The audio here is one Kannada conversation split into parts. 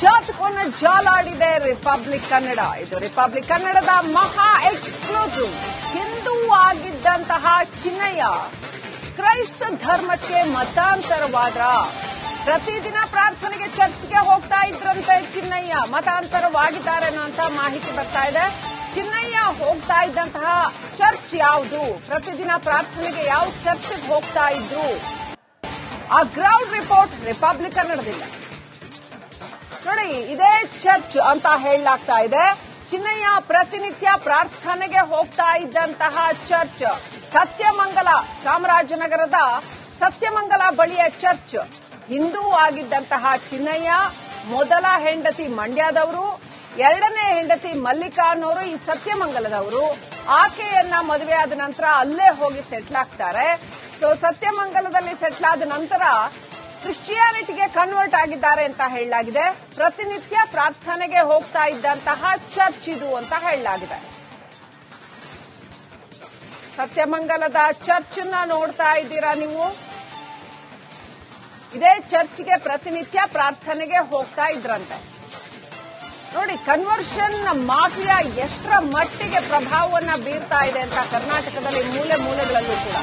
ಜಾತಕವನ್ನು ಜಾಲಾಡಿದೆ ರಿಪಬ್ಲಿಕ್ ಕನ್ನಡ. ಇದು ರಿಪಬ್ಲಿಕ್ ಕನ್ನಡದ ಮಹಾ ಎಕ್ಸ್ಕ್ಲೂಸಿವ್. ಹಿಂದೂ ಆಗಿದ್ದಂತಹ ಚಿನ್ನಯ್ಯ ಕ್ರೈಸ್ತ ಧರ್ಮಕ್ಕೆ ಮತಾಂತರವಾದ್ರ. ಪ್ರತಿದಿನ ಪ್ರಾರ್ಥನೆಗೆ ಚರ್ಚ್ಗೆ ಹೋಗ್ತಾ ಇದ್ರಂತೆ ಚಿನ್ನಯ್ಯ. ಮತಾಂತರವಾಗಿದ್ದಾರೆ ಅನ್ನೋಂತ ಮಾಹಿತಿ ಬರ್ತಾ ಇದೆ. ಚಿನ್ನಯ್ಯ ಹೋಗ್ತಾ ಇದ್ದಂತಹ ಚರ್ಚ್ ಯಾವುದು, ಪ್ರತಿದಿನ ಪ್ರಾರ್ಥನೆಗೆ ಯಾವ ಚರ್ಚ್ಗೆ ಹೋಗ್ತಾ ಇದ್ರು, ಆ ಗ್ರೌಂಡ್ ರಿಪೋರ್ಟ್ ರಿಪಬ್ಲಿಕ್ ಕನ್ನಡದಿಂದ ನೋಡಿ. ಇದೇ ಚರ್ಚ್ ಅಂತ ಹೇಳಲಾಗ್ತಾ ಇದೆ. ಚಿನ್ನಯ್ಯ ಪ್ರತಿನಿತ್ಯ ಪ್ರಾರ್ಥನೆಗೆ ಹೋಗ್ತಾ ಇದ್ದಂತಹ ಚರ್ಚ್ ಸತ್ಯಮಂಗಲ, ಚಾಮರಾಜನಗರದ ಸತ್ಯಮಂಗಲ ಬಳಿಯ ಚರ್ಚ್. ಹಿಂದೂ ಆಗಿದ್ದಂತಹ ಚಿನ್ನಯ್ಯ ಮೊದಲ ಹೆಂಡತಿ ಮಂಡ್ಯದವರು, ಎರಡನೇ ಹೆಂಡತಿ ಮಲ್ಲಿಕಾ ಅನ್ನೋರು ಈ ಸತ್ಯಮಂಗಲದವರು. ಆಕೆಯನ್ನ ಮದುವೆ ಆದ ನಂತರ ಅಲ್ಲೇ ಹೋಗಿ ಸೆಟ್ಲ್ ಆಗ್ತಾರೆ. ಸೊ ಸತ್ಯಮಂಗಲದಲ್ಲಿ ಸೆಟ್ಲ್ ಆದ ನಂತರ ಕ್ರಿಶ್ಚಿಯಾನಿಟಿಗೆ ಕನ್ವರ್ಟ್ ಆಗಿದ್ದಾರೆ ಅಂತ ಹೇಳಲಾಗಿದೆ. ಪ್ರತಿನಿತ್ಯ ಪ್ರಾರ್ಥನೆಗೆ ಹೋಗ್ತಾ ಇದ್ದಂತಹ ಚರ್ಚ್ ಇದು ಅಂತ ಹೇಳಲಾಗಿದೆ. ಸತ್ಯಮಂಗಲದ ಚರ್ಚ್ ನೋಡ್ತಾ ಇದ್ದೀರಾ ನೀವು. ಇದೇ ಚರ್ಚ್ಗೆ ಪ್ರತಿನಿತ್ಯ ಪ್ರಾರ್ಥನೆಗೆ ಹೋಗ್ತಾ ಇದ್ರಂತೆ. ನೋಡಿ, ಕನ್ವರ್ಷನ್ ಮಾಫಿಯಾ ಎಷ್ಟರ ಮಟ್ಟಿಗೆ ಪ್ರಭಾವವನ್ನ ಬೀರ್ತಾ ಇದೆ ಅಂತ ಕರ್ನಾಟಕದಲ್ಲಿ ಮೂಲೆ ಮೂಲೆಗಳಲ್ಲೂ ಕೂಡ.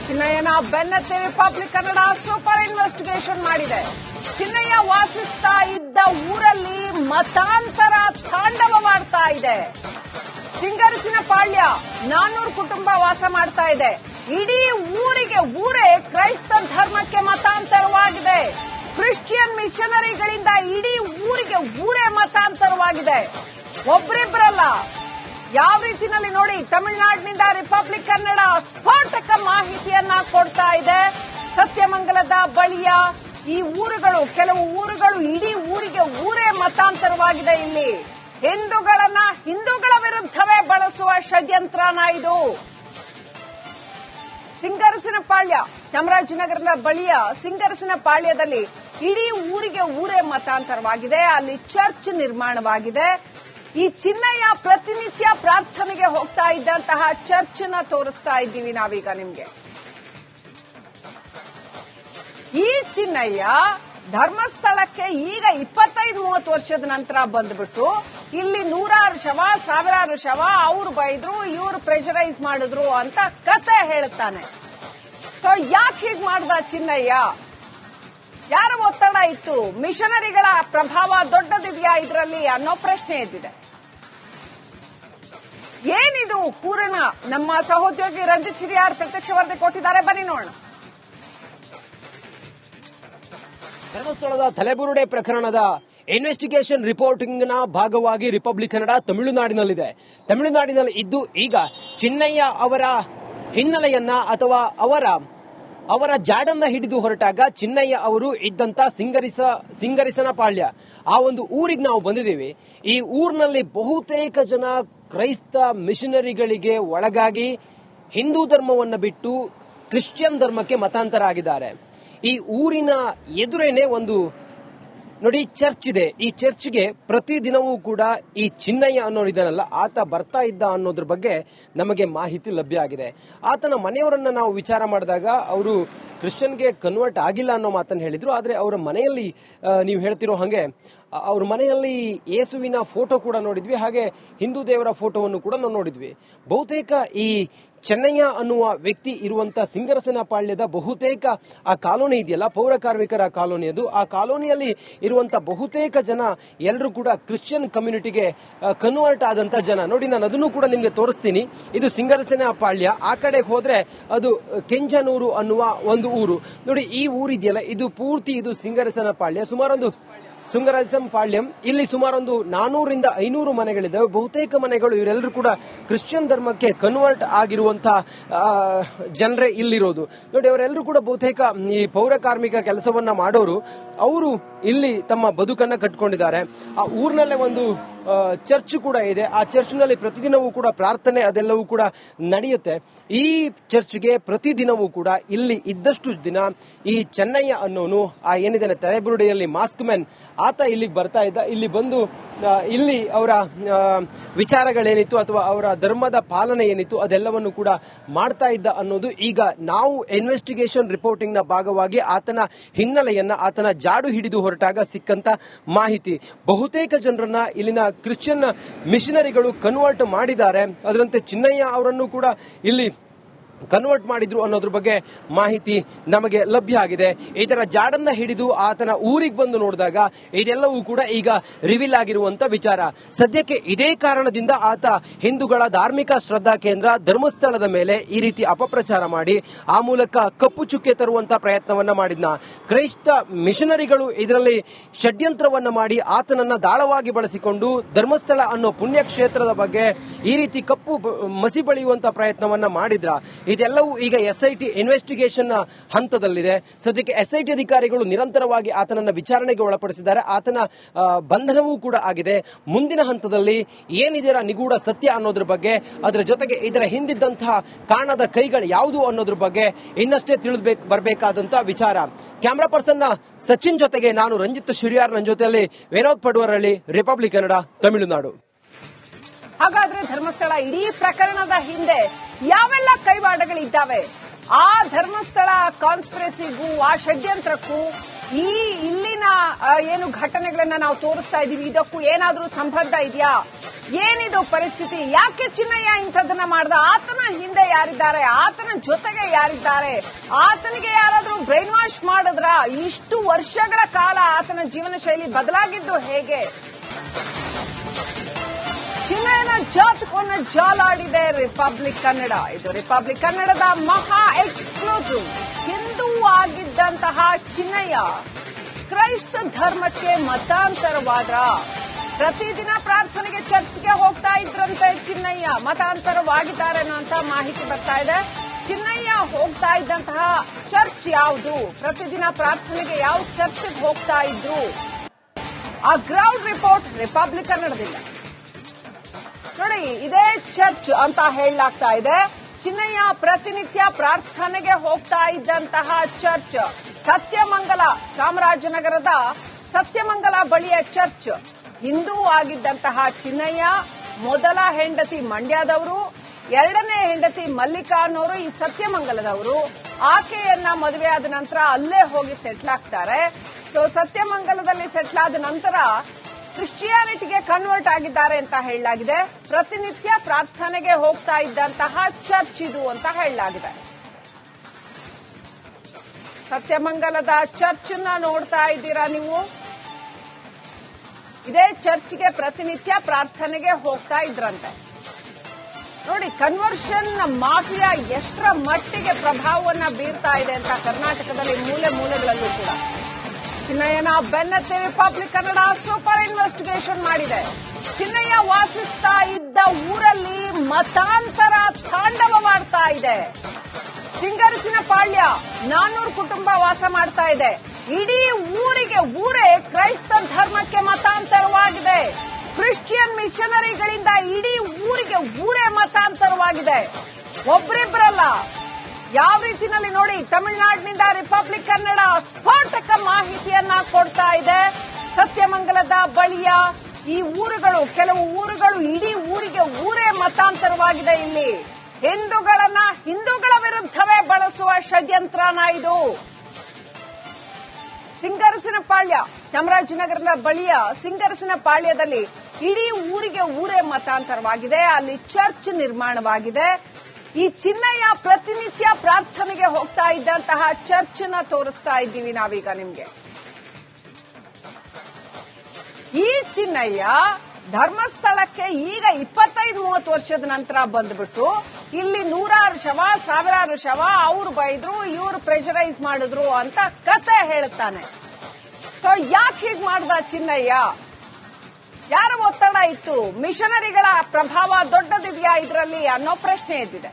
ಚಿನ್ನಯ್ಯನ ಬೆನ್ನತ್ತಿ ರಿಪಬ್ಲಿಕ್ ಕನ್ನಡ ಸೂಪರ್ ಇನ್ವೆಸ್ಟಿಗೇಷನ್ ಮಾಡಿದೆ. ಚಿನ್ನಯ್ಯ ವಾಸಿಸ್ತಾ ಇದ್ದ ಊರಲ್ಲಿ ಮತಾಂತರ ತಾಂಡವವಾಡ್ತಾ ಇದೆ. ಸಿಂಗರಸಿನ ಪಾಳ್ಯ 400 ಕುಟುಂಬ ವಾಸ ಮಾಡ್ತಾ ಇದೆ. ಇಡೀ ಊರೇ ಕ್ರೈಸ್ತ ಧರ್ಮಕ್ಕೆ ಮತಾಂತರವಾಗಿದೆ. ಕ್ರಿಶ್ಚಿಯನ್ ಮಿಷನರಿಗಳಿಂದ ಇಡೀ ಊರೇ ಮತಾಂತರವಾಗಿದೆ. ಒಬ್ಬರಿಬ್ಬರಲ್ಲ. ಯಾವ ರೀತಿನಲ್ಲಿ ನೋಡಿ, ತಮಿಳುನಾಡಿನಿಂದ ರಿಪಬ್ಲಿಕ್ ಕನ್ನಡ ಸ್ಫೋಟಕ ಮಾಹಿತಿಯನ್ನ ಕೊಡ್ತಾ ಇದೆ. ಸತ್ಯಮಂಗಲದ ಬಳಿಯ ಈ ಊರುಗಳು, ಕೆಲವು ಊರುಗಳು, ಇಡೀ ಊರೇ ಮತಾಂತರವಾಗಿದೆ. ಇಲ್ಲಿ ಹಿಂದೂಗಳ ವಿರುದ್ಧವೇ ಬಳಸುವ ಷಡ್ಯಂತ್ರನ ಇದು. ಸಿಂಗರಸಿನ ಪಾಳ್ಯ, ಚಾಮರಾಜನಗರದ ಬಳಿಯ ಸಿಂಗರಸಿನ ಪಾಳ್ಯದಲ್ಲಿ ಇಡೀ ಊರೇ ಮತಾಂತರವಾಗಿದೆ. ಅಲ್ಲಿ ಚರ್ಚ್ ನಿರ್ಮಾಣವಾಗಿದೆ. ಈ ಚಿನ್ನಯ್ಯ ಪ್ರತಿನಿತ್ಯ ಪ್ರಾರ್ಥನೆಗೆ ಹೋಗ್ತಾ ಇದ್ದಂತಹ ಚರ್ಚ್ ನ ತೋರಿಸ್ತಾ ಇದ್ದೀವಿ ನಾವೀಗ ನಿಮ್ಗೆ. ಈ ಚಿನ್ನಯ್ಯ ಧರ್ಮಸ್ಥಳಕ್ಕೆ ಈಗ 25-30 ವರ್ಷದ ನಂತರ ಬಂದ್ಬಿಟ್ಟು ಇಲ್ಲಿ ನೂರಾರು ಶವ, ಸಾವಿರಾರು ಶವ, ಅವ್ರು ಬೈದ್ರು, ಇವ್ರು ಪ್ರೆಷರೈಸ್ ಮಾಡಿದ್ರು ಅಂತ ಕತೆ ಹೇಳುತ್ತಾನೆ. ಸೊ ಯಾಕೆ ಹೀಗೆ ಮಾಡ್ದ ಚಿನ್ನಯ್ಯ? ಯಾರ ಒತ್ತಡ ಇತ್ತು? ಮಿಷನರಿಗಳ ಪ್ರಭಾವ ದೊಡ್ಡದಿದೆಯಾ ಇದರಲ್ಲಿ ಅನ್ನೋ ಪ್ರಶ್ನೆ ಎದ್ದಿದೆ. ಏನಿದು ಪೂರ್ಣ? ನಮ್ಮ ಸಹೋದ್ಯೋಗಿ ರಂಜಿತ್ ಹಿರಿಯಾರ್ ಪ್ರತ್ಯಕ್ಷ ವರದಿ ಕೊಟ್ಟಿದ್ದಾರೆ, ಬನ್ನಿ ನೋಡೋಣ. ಧರ್ಮಸ್ಥಳದ ತಲೆಬುರುಡೆ ಪ್ರಕರಣದ ಇನ್ವೆಸ್ಟಿಗೇಷನ್ ರಿಪೋರ್ಟಿಂಗ್ ನ ಭಾಗವಾಗಿ ರಿಪಬ್ಲಿಕ್ ಕನ್ನಡ ತಮಿಳುನಾಡಿನಲ್ಲಿದೆ. ತಮಿಳುನಾಡಿನಲ್ಲಿ ಇದ್ದು ಈಗ ಚಿನ್ನಯ್ಯ ಅವರ ಹಿನ್ನೆಲೆಯನ್ನ ಅಥವಾ ಅವರ ಜಾಡನ್ನ ಹಿಡಿದು ಹೊರಟಾಗ ಚಿನ್ನಯ್ಯ ಅವರು ಇದ್ದಂತ ಸಿಂಗರಿಸನ ಪಾಳ್ಯ, ಆ ಒಂದು ಊರಿಗೆ ನಾವು ಬಂದಿದ್ದೀವಿ. ಈ ಊರಿನಲ್ಲಿ ಬಹುತೇಕ ಜನ ಕ್ರೈಸ್ತ ಮಿಷನರಿಗಳಿಗೆ ಒಳಗಾಗಿ ಹಿಂದೂ ಧರ್ಮವನ್ನು ಬಿಟ್ಟು ಕ್ರಿಶ್ಚಿಯನ್ ಧರ್ಮಕ್ಕೆ ಮತಾಂತರ ಆಗಿದ್ದಾರೆ. ಈ ಊರಿನ ಎದುರೇನೆ ಒಂದು ನೋಡಿ ಚರ್ಚ್ ಇದೆ. ಈ ಚರ್ಚ್ಗೆ ಪ್ರತಿದಿನವೂ ಕೂಡ ಈ ಚಿನ್ನಯ್ಯ ಅನ್ನೋರಿದ್ದಾನಲ್ಲ, ಆತ ಬರ್ತಾ ಇದ್ದ ಅನ್ನೋದ್ರ ಬಗ್ಗೆ ನಮಗೆ ಮಾಹಿತಿ ಲಭ್ಯ ಆಗಿದೆ. ಆತನ ಮನೆಯವರನ್ನ ನಾವು ವಿಚಾರ ಮಾಡಿದಾಗ ಅವರು ಕ್ರಿಶ್ಚಿಯನ್ಗೆ ಕನ್ವರ್ಟ್ ಆಗಿಲ್ಲ ಅನ್ನೋ ಮಾತನ್ನು ಹೇಳಿದ್ರು. ಆದ್ರೆ ಅವರ ಮನೆಯಲ್ಲಿ ನೀವು ಹೇಳ್ತಿರೋ ಹಾಗೆ ಅವ್ರ ಮನೆಯಲ್ಲಿ ಯೇಸುವಿನ ಫೋಟೋ ಕೂಡ ನೋಡಿದ್ವಿ, ಹಾಗೆ ಹಿಂದೂ ದೇವರ ಫೋಟೋವನ್ನು ಕೂಡ ನಾವು ನೋಡಿದ್ವಿ. ಬಹುತೇಕ ಈ ಚೆನ್ನಯ್ಯ ಅನ್ನುವ ವ್ಯಕ್ತಿ ಇರುವಂತ ಸಿಂಗರಸನ ಪಾಳ್ಯದ ಬಹುತೇಕ ಆ ಕಾಲೋನಿ ಇದೆಯಲ್ಲ, ಪೌರ ಕಾರ್ಮಿಕರ ಕಾಲೋನಿ, ಅದು ಆ ಕಾಲೋನಿಯಲ್ಲಿ ಇರುವಂತ ಬಹುತೇಕ ಜನ ಎಲ್ಲರೂ ಕೂಡ ಕ್ರಿಶ್ಚಿಯನ್ ಕಮ್ಯುನಿಟಿಗೆ ಕನ್ವರ್ಟ್ ಆದಂತ ಜನ. ನೋಡಿ, ನಾನು ಅದನ್ನು ಕೂಡ ನಿಮ್ಗೆ ತೋರಿಸ್ತೀನಿ. ಇದು ಸಿಂಗರಸನ ಪಾಳ್ಯ. ಆ ಕಡೆ ಹೋದ್ರೆ ಅದು ಕೆಂಜನೂರು ಅನ್ನುವ ಒಂದು ಊರು. ನೋಡಿ, ಈ ಊರಿದೆಯಲ್ಲ, ಇದು ಪೂರ್ತಿ ಇದು ಸಿಂಗರಸನ ಪಾಳ್ಯ. ಸುಮಾರೊಂದು ಸುಂಗರಾಜಂ ಪಾಳ್ಯಂ, ಇಲ್ಲಿ ಸುಮಾರೊಂದು 400ರಿಂದ 500 ಮನೆಗಳಿದ್ದಾವೆ. ಬಹುತೇಕ ಮನೆಗಳು ಇವರೆಲ್ಲರೂ ಕೂಡ ಕ್ರಿಶ್ಚಿಯನ್ ಧರ್ಮಕ್ಕೆ ಕನ್ವರ್ಟ್ ಆಗಿರುವಂತಹ ಜನರೇ ಇಲ್ಲಿರೋದು. ನೋಡಿ, ಅವರೆಲ್ಲರೂ ಕೂಡ ಬಹುತೇಕ ಈ ಪೌರ ಕಾರ್ಮಿಕ ಕೆಲಸವನ್ನ ಮಾಡೋರು. ಅವರು ಇಲ್ಲಿ ತಮ್ಮ ಬದುಕನ್ನ ಕಟ್ಕೊಂಡಿದ್ದಾರೆ. ಆ ಊರಿನಲ್ಲೇ ಒಂದು ಚರ್ಚ್ ಕೂಡ ಇದೆ. ಆ ಚರ್ಚ್ನಲ್ಲಿ ಪ್ರತಿದಿನವೂ ಕೂಡ ಪ್ರಾರ್ಥನೆ ಅದೆಲ್ಲವೂ ಕೂಡ ನಡೆಯುತ್ತೆ. ಈ ಚರ್ಚ್ಗೆ ಪ್ರತಿದಿನವೂ ಕೂಡ ಇಲ್ಲಿ ಇದ್ದಷ್ಟು ದಿನ ಈ ಚೆನ್ನಯ್ಯ ಅನ್ನೋನು ಆ ಏನಿದೆ ತಲೆಬುರುಡೆಯಲ್ಲಿ ಮಾಸ್ಕ್ ಮ್ಯಾನ್ ಆತ ಇಲ್ಲಿಗೆ ಬರ್ತಾ ಇದ್ದ. ಇಲ್ಲಿ ಬಂದು ಇಲ್ಲಿ ಅವರ ವಿಚಾರಗಳೇನಿತ್ತು ಅಥವಾ ಅವರ ಧರ್ಮದ ಪಾಲನೆ ಏನಿತ್ತು ಅದೆಲ್ಲವನ್ನು ಕೂಡ ಮಾಡ್ತಾ ಇದ್ದ ಅನ್ನೋದು ಈಗ ನಾವು ಇನ್ವೆಸ್ಟಿಗೇಷನ್ ರಿಪೋರ್ಟಿಂಗ್ ನ ಭಾಗವಾಗಿ ಆತನ ಹಿನ್ನೆಲೆಯನ್ನ ಆತನ ಜಾಡು ಹಿಡಿದು ಹೊರಟಾಗ ಸಿಕ್ಕಂತ ಮಾಹಿತಿ. ಬಹುತೇಕ ಜನರನ್ನ ಇಲ್ಲಿನ ಕ್ರಿಶ್ಚಿಯನ್ ಮಿಷನರಿಗಳು ಕನ್ವರ್ಟ್ ಮಾಡಿದ್ದಾರೆ. ಅದರಂತೆ ಚಿನ್ನಯ್ಯ ಅವರನ್ನು ಕೂಡ ಇಲ್ಲಿ ಕನ್ವರ್ಟ್ ಮಾಡಿದ್ರು ಅನ್ನೋದ್ರ ಬಗ್ಗೆ ಮಾಹಿತಿ ನಮಗೆ ಲಭ್ಯ ಆಗಿದೆ. ಇದರ ಜಾಡನ್ನ ಹಿಡಿದು ಆತನ ಊರಿಗೆ ಬಂದು ನೋಡಿದಾಗ ಇದೆಲ್ಲವೂ ಕೂಡ ಈಗ ರಿವೀಲ್ ಆಗಿರುವಂತ ವಿಚಾರ. ಸದ್ಯಕ್ಕೆ ಇದೇ ಕಾರಣದಿಂದ ಆತ ಹಿಂದೂಗಳ ಧಾರ್ಮಿಕ ಶ್ರದ್ಧಾ ಕೇಂದ್ರ ಧರ್ಮಸ್ಥಳದ ಮೇಲೆ ಈ ರೀತಿ ಅಪಪ್ರಚಾರ ಮಾಡಿ ಆ ಮೂಲಕ ಕಪ್ಪು ಚುಕ್ಕೆ ತರುವಂತ ಪ್ರಯತ್ನವನ್ನ ಮಾಡಿದ್ನ. ಕ್ರೈಸ್ತ ಮಿಷನರಿಗಳು ಇದರಲ್ಲಿ ಷಡ್ಯಂತ್ರವನ್ನ ಮಾಡಿ ಆತನನ್ನ ದಾಳವಾಗಿ ಬಳಸಿಕೊಂಡು ಧರ್ಮಸ್ಥಳ ಅನ್ನೋ ಪುಣ್ಯಕ್ಷೇತ್ರದ ಬಗ್ಗೆ ಈ ರೀತಿ ಕಪ್ಪು ಮಸಿ ಬಳಿಯುವಂತ ಪ್ರಯತ್ನವನ್ನ ಮಾಡಿದ್ರ. ಇದೆಲ್ಲವೂ ಈಗ ಎಸ್ಐಟಿ ಇನ್ವೆಸ್ಟಿಗೇಷನ್ ಹಂತದಲ್ಲಿದೆ. ಸದ್ಯಕ್ಕೆ ಎಸ್ಐಟಿ ಅಧಿಕಾರಿಗಳು ನಿರಂತರವಾಗಿ ಆತನನ್ನ ವಿಚಾರಣೆಗೆ ಒಳಪಡಿಸಿದ್ದಾರೆ. ಆತನ ಬಂಧನವೂ ಕೂಡ ಆಗಿದೆ. ಮುಂದಿನ ಹಂತದಲ್ಲಿ ಏನಿದೆರ ನಿಗೂಢ ಸತ್ಯ ಅನ್ನೋದ್ರ ಬಗ್ಗೆ, ಅದರ ಜೊತೆಗೆ ಇದರ ಹಿಂದಿದ್ದಂತಹ ಕಾಣದ ಕೈಗಳು ಯಾವುದು ಅನ್ನೋದ್ರ ಬಗ್ಗೆ ಇನ್ನಷ್ಟೇ ತಿಳಿದು ಬರಬೇಕಾದಂತ ವಿಚಾರ. ಕ್ಯಾಮರಾ ಪರ್ಸನ್ ಸಚಿನ್ ಜೊತೆಗೆ ನಾನು ರಂಜಿತ್ ಶಿರಿಯಾರ್, ನನ್ನ ಜೊತೆಯಲ್ಲಿ ವಿನೋದ್ ಪಡುವರಳ್ಳಿ, ರಿಪಬ್ಲಿಕ್ ಕನ್ನಡ, ತಮಿಳುನಾಡು. ಹಾಗಾದ್ರೆ ಧರ್ಮಸ್ಥಳ ಇಡೀ ಪ್ರಕರಣದ ಹಿಂದೆ ಯಾವೆಲ್ಲ ಕೈವಾಡಗಳಿದ್ದಾವೆ? ಆ ಧರ್ಮಸ್ಥಳ ಕಾನ್ಸ್ಪಿರಸಿಗೂ ಆ ಷಡ್ಯಂತ್ರಕ್ಕೂ ಇಲ್ಲಿನ ಏನು ಘಟನೆಗಳನ್ನ ನಾವು ತೋರಿಸ್ತಾ ಇದೀವಿ ಇದಕ್ಕೂ ಏನಾದ್ರೂ ಸಂಬಂಧ ಇದೆಯಾ? ಏನಿದು ಪರಿಸ್ಥಿತಿ? ಯಾಕೆ ಚಿನ್ನಯ್ಯ ಇಂಥದನ್ನ ಮಾಡ್ದ? ಆತನ ಹಿಂದೆ ಯಾರಿದ್ದಾರೆ? ಆತನ ಜೊತೆಗೆ ಯಾರಿದ್ದಾರೆ? ಆತನಿಗೆ ಯಾರಾದ್ರೂ ಬ್ರೈನ್ ವಾಶ್ ಮಾಡಿದ್ರ? ಇಷ್ಟು ವರ್ಷಗಳ ಕಾಲ ಆತನ ಜೀವನ ಶೈಲಿ ಬದಲಾಗಿದ್ದು ಹೇಗೆ? ಚಿನ್ನಯ್ಯನ ಜಾತಕವನ್ನ ಜಾಲಾಡಿದೆ ರಿಪಬ್ಲಿಕ್ ಕನ್ನಡ. ಇದು ರಿಪಬ್ಲಿಕ್ ಕನ್ನಡದ ಮಹಾ ಎಕ್ಸ್ಕ್ಲೂಸಿವ್. ಹಿಂದೂ ಆಗಿದ್ದಂತಹ ಚಿನ್ನಯ್ಯ ಕ್ರೈಸ್ತ ಧರ್ಮಕ್ಕೆ ಮತಾಂತರವಾದ್ರ. ಪ್ರತಿದಿನ ಪ್ರಾರ್ಥನೆಗೆ ಚರ್ಚ್ಗೆ ಹೋಗ್ತಾ ಇದ್ರಂತೆ ಚಿನ್ನಯ್ಯ. ಮತಾಂತರವಾಗಿದ್ದಾರೆ ಅನ್ನೋಂತ ಮಾಹಿತಿ ಬರ್ತಾ ಇದೆ. ಚಿನ್ನಯ್ಯ ಹೋಗ್ತಾ ಇದ್ದಂತಹ ಚರ್ಚ್ ಯಾವುದು? ಪ್ರತಿದಿನ ಪ್ರಾರ್ಥನೆಗೆ ಯಾವ ಚರ್ಚ್ಗೆ ಹೋಗ್ತಾ ಇದ್ರು? ಆ ಗ್ರೌಂಡ್ ರಿಪೋರ್ಟ್ ರಿಪಬ್ಲಿಕ್ ಕನ್ನಡದಿಂದ ನೋಡಿ. ಇದೇ ಚರ್ಚ್ ಅಂತ ಹೇಳಲಾಗ್ತಾ ಇದೆ. ಚಿನ್ನಯ್ಯ ಪ್ರತಿನಿತ್ಯ ಪ್ರಾರ್ಥನೆಗೆ ಹೋಗ್ತಾ ಇದ್ದಂತಹ ಚರ್ಚ್ ಸತ್ಯಮಂಗಲ, ಚಾಮರಾಜನಗರದ ಸತ್ಯಮಂಗಲ ಬಳಿಯ ಚರ್ಚ್. ಹಿಂದೂ ಆಗಿದ್ದಂತಹ ಚಿನ್ನಯ್ಯ ಮೊದಲ ಹೆಂಡತಿ ಮಂಡ್ಯದವರು, ಎರಡನೇ ಹೆಂಡತಿ ಮಲ್ಲಿಕಾ ಅನ್ನೋರು ಈ ಸತ್ಯಮಂಗಲದವರು. ಆಕೆಯನ್ನ ಮದುವೆಯಾದ ನಂತರ ಅಲ್ಲೇ ಹೋಗಿ ಸೆಟ್ಲ್ ಆಗ್ತಾರೆ. ಸೊ ಸತ್ಯಮಂಗಲದಲ್ಲಿ ಸೆಟ್ಲ್ ಆದ ನಂತರ ಕ್ರಿಶ್ಚಿಯಾನಿಟಿಗೆ ಕನ್ವರ್ಟ್ ಆಗಿದ್ದಾರೆ ಅಂತ ಹೇಳಲಾಗಿದೆ. ಪ್ರತಿನಿತ್ಯ ಪ್ರಾರ್ಥನೆಗೆ ಹೋಗ್ತಾ ಇದ್ದಂತಹ ಚರ್ಚ್ ಇದು ಅಂತ ಹೇಳಲಾಗಿದೆ. ಸತ್ಯಮಂಗಲದ ಚರ್ಚ್ ನೋಡ್ತಾ ಇದ್ದೀರಾ ನೀವು. ಇದೇ ಚರ್ಚ್ಗೆ ಪ್ರತಿನಿತ್ಯ ಪ್ರಾರ್ಥನೆಗೆ ಹೋಗ್ತಾ ಇದ್ರಂತೆ. ನೋಡಿ, ಕನ್ವರ್ಷನ್ ಮಾಫಿಯಾ ಎಷ್ಟರ ಮಟ್ಟಿಗೆ ಪ್ರಭಾವವನ್ನ ಬೀರ್ತಾ ಇದೆ ಅಂತ ಕರ್ನಾಟಕದಲ್ಲಿ ಮೂಲೆ ಮೂಲೆಗಳಲ್ಲೂ ಕೂಡ. ಚಿನ್ನಯ್ಯನ ಬೆನ್ನತ್ತಿ ರಿಪಬ್ಲಿಕ್ ಕನ್ನಡ ಸೂಪರ್ ಇನ್ವೆಸ್ಟಿಗೇಷನ್ ಮಾಡಿದೆ. ಚಿನ್ನಯ್ಯ ವಾಸಿಸ್ತಾ ಇದ್ದ ಊರಲ್ಲಿ ಮತಾಂತರ ತಾಂಡವವಾಡ್ತಾ ಇದೆ. ಸಿಂಗರಸಿನ ಪಾಳ್ಯ 400 ಕುಟುಂಬ ವಾಸ ಮಾಡ್ತಾ ಇದೆ. ಇಡೀ ಊರೇ ಕ್ರೈಸ್ತ ಧರ್ಮಕ್ಕೆ ಮತಾಂತರವಾಗಿದೆ. ಕ್ರಿಶ್ಚಿಯನ್ ಮಿಷನರಿಗಳಿಂದ ಇಡೀ ಊರೇ ಮತಾಂತರವಾಗಿದೆ. ಒಬ್ರಿಬ್ಬರಲ್ಲ. ಯಾವ ರೀತಿನಲ್ಲಿ ನೋಡಿ, ತಮಿಳುನಾಡಿನಿಂದ ರಿಪಬ್ಲಿಕ್ ಕನ್ನಡ ಸ್ಫೋಟಕ ಮಾಹಿತಿಯನ್ನ ಕೊಡ್ತಾ ಇದೆ. ಸತ್ಯಮಂಗಲದ ಬಳಿಯ ಈ ಊರುಗಳು, ಕೆಲವು ಊರುಗಳು, ಇಡೀ ಊರೇ ಮತಾಂತರವಾಗಿದೆ. ಇಲ್ಲಿ ಹಿಂದೂಗಳ ವಿರುದ್ಧವೇ ಬಳಸುವ ಷಡ್ಯಂತ್ರನ ಇದು. ಸಿಂಗರಸಿನ ಪಾಳ್ಯ, ಚಾಮರಾಜನಗರದ ಬಳಿಯ ಸಿಂಗರಸಿನ ಪಾಳ್ಯದಲ್ಲಿ ಇಡೀ ಊರೇ ಮತಾಂತರವಾಗಿದೆ. ಅಲ್ಲಿ ಚರ್ಚ್ ನಿರ್ಮಾಣವಾಗಿದೆ. ಈ ಚಿನ್ನಯ್ಯ ಪ್ರತಿನಿತ್ಯ ಪ್ರಾರ್ಥನೆಗೆ ಹೋಗ್ತಾ ಇದ್ದಂತಹ ಚರ್ಚ್ ನ ತೋರಿಸ್ತಾ ಇದ್ದೀವಿ ನಾವೀಗ ನಿಮ್ಗೆ. ಈ ಚಿನ್ನಯ್ಯ ಧರ್ಮಸ್ಥಳಕ್ಕೆ ಈಗ 25-30 ವರ್ಷದ ನಂತರ ಬಂದ್ಬಿಟ್ಟು ಇಲ್ಲಿ 100 ಶವ, 1000 ಶವ, ಅವ್ರು ಬೈದ್ರು, ಇವ್ರು ಪ್ರೆಷರೈಸ್ ಮಾಡಿದ್ರು ಅಂತ ಕತೆ ಹೇಳುತ್ತಾನೆ. ಸೊ ಯಾಕೆ ಹೀಗ್ ಮಾಡ್ದ ಚಿನ್ನಯ್ಯ? ಯಾರ ಒತ್ತಡ ಇತ್ತು? ಮಿಷನರಿಗಳ ಪ್ರಭಾವ ದೊಡ್ಡದಿದೆಯಾ ಇದರಲ್ಲಿ ಅನ್ನೋ ಪ್ರಶ್ನೆ ಎದ್ದಿದೆ.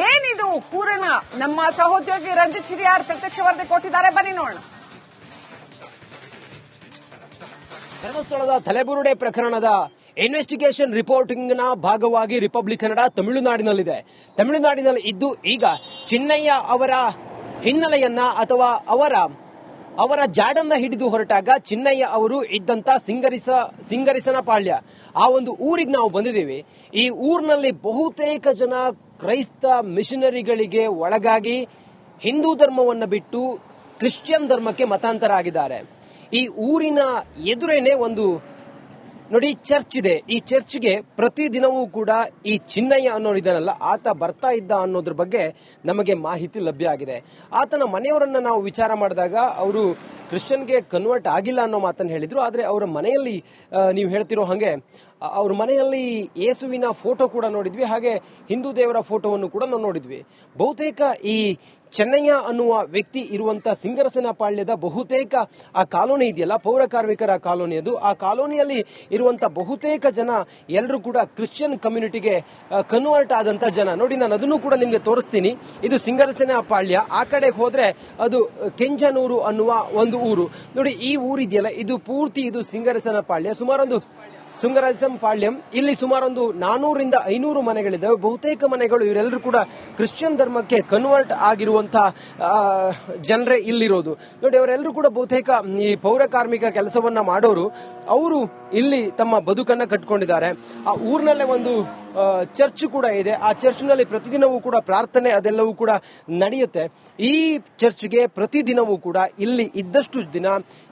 ಏನಿದು ಪೂರ್ಣ? ನಮ್ಮ ಸಹೋದ್ಯೋಗಿ ರಂಜಿತ್ ಶಿರಿಯಾರ್ ಪ್ರತ್ಯಕ್ಷ ವರದಿ ಕೊಟ್ಟಿದ್ದಾರೆ, ಬನ್ನಿ ನೋಡೋಣ. ಧರ್ಮಸ್ಥಳದ ತಲೆಬುರುಡೆ ಪ್ರಕರಣದ ಇನ್ವೆಸ್ಟಿಗೇಷನ್ ರಿಪೋರ್ಟಿಂಗ್ ನ ಭಾಗವಾಗಿ ರಿಪಬ್ಲಿಕ್ ಕನ್ನಡ ತಮಿಳುನಾಡಿನಲ್ಲಿದೆ. ತಮಿಳುನಾಡಿನಲ್ಲಿ ಇದ್ದು ಈಗ ಚಿನ್ನಯ್ಯ ಅವರ ಹಿನ್ನೆಲೆಯನ್ನ ಅಥವಾ ಅವರ ಜಾಡನ್ನ ಹಿಡಿದು ಹೊರಟಾಗ ಚಿನ್ನಯ್ಯ ಅವರು ಇದ್ದಂತ ಸಿಂಗರಿಸನ ಪಾಳ್ಯ ಆ ಒಂದು ಊರಿಗೆ ನಾವು ಬಂದಿದ್ದೀವಿ. ಈ ಊರಿನಲ್ಲಿ ಬಹುತೇಕ ಜನ ಕ್ರೈಸ್ತ ಮಿಷನರಿಗಳಿಗೆ ಒಳಗಾಗಿ ಹಿಂದೂ ಧರ್ಮವನ್ನು ಬಿಟ್ಟು ಕ್ರಿಶ್ಚಿಯನ್ ಧರ್ಮಕ್ಕೆ ಮತಾಂತರ ಆಗಿದ್ದಾರೆ. ಈ ಊರಿನ ಎದುರೇನೆ ಒಂದು ನೋಡಿ ಚರ್ಚ್ ಇದೆ. ಈ ಚರ್ಚ್ಗೆ ಪ್ರತಿದಿನವೂ ಕೂಡ ಈ ಚಿನ್ನಯ್ಯ ಅನ್ನೋರಿದ್ದಾನಲ್ಲ ಆತ ಬರ್ತಾ ಇದ್ದ ಅನ್ನೋದ್ರ ಬಗ್ಗೆ ನಮಗೆ ಮಾಹಿತಿ ಲಭ್ಯ ಆಗಿದೆ. ಆತನ ಮನೆಯವರನ್ನ ನಾವು ವಿಚಾರ ಮಾಡಿದಾಗ ಅವರು ಕ್ರಿಶ್ಚಿಯನ್ಗೆ ಕನ್ವರ್ಟ್ ಆಗಿಲ್ಲ ಅನ್ನೋ ಮಾತನ್ನು ಹೇಳಿದ್ರು. ಆದ್ರೆ ಅವರ ಮನೆಯಲ್ಲಿ ನೀವು ಹೇಳ್ತಿರೋ ಹಾಗೆ ಅವ್ರ ಮನೆಯಲ್ಲಿ ಯೇಸುವಿನ ಫೋಟೋ ಕೂಡ ನೋಡಿದ್ವಿ, ಹಾಗೆ ಹಿಂದೂ ದೇವರ ಫೋಟೋವನ್ನು ಕೂಡ ನಾವು ನೋಡಿದ್ವಿ. ಬಹುತೇಕ ಈ ಚೆನ್ನಯ್ಯ ಅನ್ನುವ ವ್ಯಕ್ತಿ ಇರುವಂತ ಸಿಂಗರಸನ ಪಾಳ್ಯದ ಬಹುತೇಕ ಆ ಕಾಲೋನಿ ಇದೆಯಲ್ಲ, ಪೌರ ಕಾರ್ಮಿಕರ ಕಾಲೋನಿ ಅದು. ಆ ಕಾಲೋನಿಯಲ್ಲಿ ಇರುವಂತ ಬಹುತೇಕ ಜನ ಎಲ್ಲರೂ ಕೂಡ ಕ್ರಿಶ್ಚಿಯನ್ ಕಮ್ಯುನಿಟಿಗೆ ಕನ್ವರ್ಟ್ ಆದಂತ ಜನ. ನೋಡಿ, ನಾನು ಅದನ್ನು ಕೂಡ ನಿಮ್ಗೆ ತೋರಿಸ್ತೀನಿ. ಇದು ಸಿಂಗರಸನ ಪಾಳ್ಯ. ಆ ಕಡೆ ಹೋದ್ರೆ ಅದು ಕೆಂಜನೂರು ಅನ್ನುವ ಒಂದು ಊರು. ನೋಡಿ, ಈ ಊರಿದೆಯಲ್ಲ ಇದು ಪೂರ್ತಿ ಇದು ಸಿಂಗರಸನ ಪಾಳ್ಯ. ಸುಮಾರೊಂದು ಸುಂಗರಾಜಂ ಪಾಳ್ಯಂ ಇಲ್ಲಿ ಸುಮಾರೊಂದು 400ರಿಂದ 500 ಮನೆಗಳಿದ್ದಾವೆ. ಬಹುತೇಕ ಮನೆಗಳು ಇವರೆಲ್ಲರೂ ಕೂಡ ಕ್ರಿಶ್ಚಿಯನ್ ಧರ್ಮಕ್ಕೆ ಕನ್ವರ್ಟ್ ಆಗಿರುವಂತಹ ಜನರೇ ಇಲ್ಲಿರೋದು. ನೋಡಿ, ಅವರೆಲ್ಲರೂ ಕೂಡ ಬಹುತೇಕ ಈ ಪೌರ ಕಾರ್ಮಿಕ ಕೆಲಸವನ್ನ ಮಾಡೋರು. ಅವರು ಇಲ್ಲಿ ತಮ್ಮ ಬದುಕನ್ನ ಕಟ್ಕೊಂಡಿದ್ದಾರೆ. ಆ ಊರಿನಲ್ಲೇ ಒಂದು ಚರ್ಚ್ ಕೂಡ ಇದೆ. ಆ ಚರ್ಚ್ನಲ್ಲಿ ಪ್ರತಿದಿನವೂ ಕೂಡ ಪ್ರಾರ್ಥನೆ ಅದೆಲ್ಲವೂ ಕೂಡ ನಡೆಯುತ್ತೆ. ಈ ಚರ್ಚ್ಗೆ ಪ್ರತಿದಿನವೂ ಕೂಡ ಇಲ್ಲಿ ಇದ್ದಷ್ಟು ದಿನ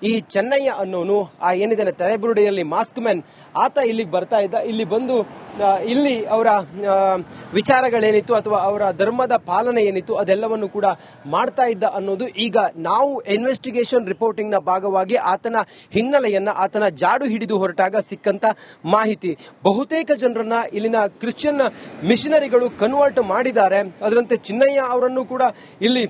ಈ ಚೆನ್ನಯ್ಯ ಅನ್ನೋನು ಆ ಏನಿದೆ ತಲೆಬುರುಡೆಯಲ್ಲಿ ಮಾಸ್ಕ್ ಮ್ಯಾನ್ ಆತ ಇಲ್ಲಿಗೆ ಬರ್ತಾ ಇದ್ದ. ಇಲ್ಲಿ ಬಂದು ಇಲ್ಲಿ ಅವರ ವಿಚಾರಗಳೇನಿತ್ತು ಅಥವಾ ಅವರ ಧರ್ಮದ ಪಾಲನೆ ಏನಿತ್ತು ಅದೆಲ್ಲವನ್ನು ಕೂಡ ಮಾಡ್ತಾ ಇದ್ದ ಅನ್ನೋದು ಈಗ ನಾವು ಇನ್ವೆಸ್ಟಿಗೇಷನ್ ರಿಪೋರ್ಟಿಂಗ್ ನ ಭಾಗವಾಗಿ ಆತನ ಹಿನ್ನೆಲೆಯನ್ನ ಆತನ ಜಾಡು ಹಿಡಿದು ಹೊರಟಾಗ ಸಿಕ್ಕಂತ ಮಾಹಿತಿ. ಬಹುತೇಕ ಜನರನ್ನ ಇಲ್ಲಿನ ಕ್ರಿಶ್ಚಿಯನ್ ಮಿಷನರಿಗಳು ಕನ್ವರ್ಟ್ ಮಾಡಿದ್ದಾರೆ. ಅದರಂತೆ ಚಿನ್ನಯ್ಯ ಅವರನ್ನು ಕೂಡ ಇಲ್ಲಿ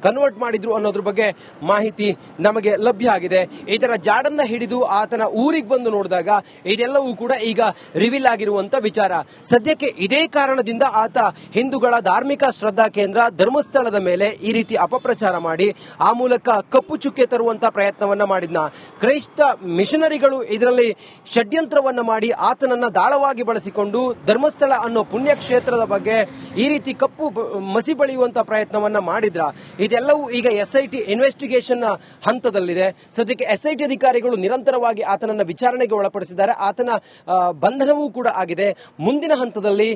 ಕನ್ವರ್ಟ್ ಮಾಡಿದ್ರು ಅನ್ನೋದ್ರ ಬಗ್ಗೆ ಮಾಹಿತಿ ನಮಗೆ ಲಭ್ಯ ಆಗಿದೆ. ಇದರ ಜಾಡನ್ನ ಹಿಡಿದು ಆತನ ಊರಿಗೆ ಬಂದು ನೋಡಿದಾಗ ಇದೆಲ್ಲವೂ ಕೂಡ ಈಗ ರಿವೀಲ್ ಆಗಿರುವಂತ ವಿಚಾರ. ಸದ್ಯಕ್ಕೆ ಇದೇ ಕಾರಣದಿಂದ ಆತ ಹಿಂದೂಗಳ ಧಾರ್ಮಿಕ ಶ್ರದ್ಧಾ ಕೇಂದ್ರ ಧರ್ಮಸ್ಥಳದ ಮೇಲೆ ಈ ರೀತಿ ಅಪಪ್ರಚಾರ ಮಾಡಿ ಆ ಮೂಲಕ ಕಪ್ಪು ಚುಕ್ಕೆ ತರುವಂತ ಪ್ರಯತ್ನವನ್ನ ಮಾಡಿದ್ನ. ಕ್ರೈಸ್ತ ಮಿಷನರಿಗಳು ಇದರಲ್ಲಿ ಷಡ್ಯಂತ್ರವನ್ನ ಮಾಡಿ ಆತನನ್ನ ದಾಳವಾಗಿ ಬಳಸಿಕೊಂಡು ಧರ್ಮಸ್ಥಳ ಅನ್ನೋ ಪುಣ್ಯಕ್ಷೇತ್ರದ ಬಗ್ಗೆ ಈ ರೀತಿ ಕಪ್ಪು ಮಸಿ ಬಳಿಯುವಂತ ಪ್ರಯತ್ನವನ್ನ ಮಾಡಿದ್ರ. ಇದೆಲ್ಲವೂ ಈಗ ಎಸ್ಐಟಿ ಇನ್ವೆಸ್ಟಿಗೇಷನ್ ಹಂತದಲ್ಲಿದೆ. ಸದ್ಯಕ್ಕೆ ಎಸ್ಐಟಿ ಅಧಿಕಾರಿಗಳು ನಿರಂತರವಾಗಿ ಆತನನ್ನ ವಿಚಾರಣೆಗೆ ಒಳಪಡಿಸಿದ್ದಾರೆ. ಆತನ ಬಂಧನವೂ ಕೂಡ ಆಗಿದೆ. ಮುಂದಿನ ಹಂತದಲ್ಲಿ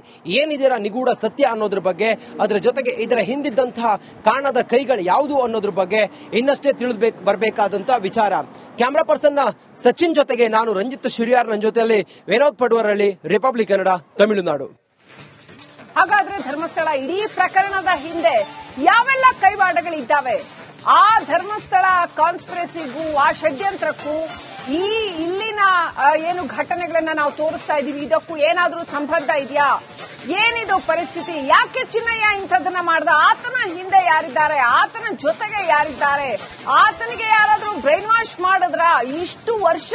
ಏನಿದೆರ ನಿಗೂಢ ಸತ್ಯ ಅನ್ನೋದ್ರ ಬಗ್ಗೆ, ಅದರ ಜೊತೆಗೆ ಇದರ ಹಿಂದಿದ್ದಂತಹ ಕಾಣದ ಕೈಗಳು ಯಾವುದು ಅನ್ನೋದ್ರ ಬಗ್ಗೆ ಇನ್ನಷ್ಟೇ ತಿಳಿದು ಬರಬೇಕಾದಂತ ವಿಚಾರ. ಕ್ಯಾಮರಾ ಪರ್ಸನ್ ಸಚಿನ್ ಜೊತೆಗೆ ನಾನು ರಂಜಿತ್ ಶಿರಿಯಾರ್, ನನ್ನ ಜೊತೆಯಲ್ಲಿ ವಿನೋದ್ ಪಡುವರಳ್ಳಿ, ರಿಪಬ್ಲಿಕ್ ಕನ್ನಡ, ತಮಿಳುನಾಡು. ಹಾಗಾದ್ರೆ ಧರ್ಮಸ್ಥಳ ಇಡೀ ಪ್ರಕರಣದ ಹಿಂದೆ ಯಾವೆಲ್ಲ ಕೈವಾಡಗಳಿದ್ದಾವೆ? ಆ ಧರ್ಮಸ್ಥಳ ಕಾನ್ಸ್ಪಿರಸಿಗೂ ಆ ಷಡ್ಯಂತ್ರಕ್ಕೂ ಇಲ್ಲಿನ ಏನು ಘಟನೆಗಳನ್ನ ನಾವು ತೋರಿಸ್ತಾ ಇದೀವಿ ಇದಕ್ಕೂ ಏನಾದ್ರೂ ಸಂಬಂಧ ಇದೆಯಾ? ಏನಿದು ಪರಿಸ್ಥಿತಿ? ಯಾಕೆ ಚಿನ್ನಯ್ಯ ಇಂಥದನ್ನ ಮಾಡ್ದ? ಆತನ ಹಿಂದೆ ಯಾರಿದ್ದಾರೆ? ಆತನ ಜೊತೆಗೆ ಯಾರಿದ್ದಾರೆ? ಆತನಿಗೆ ಯಾರಾದ್ರೂ ಬ್ರೈನ್ ವಾಶ್ ಮಾಡಿದ್ರ? ಇಷ್ಟು ವರ್ಷ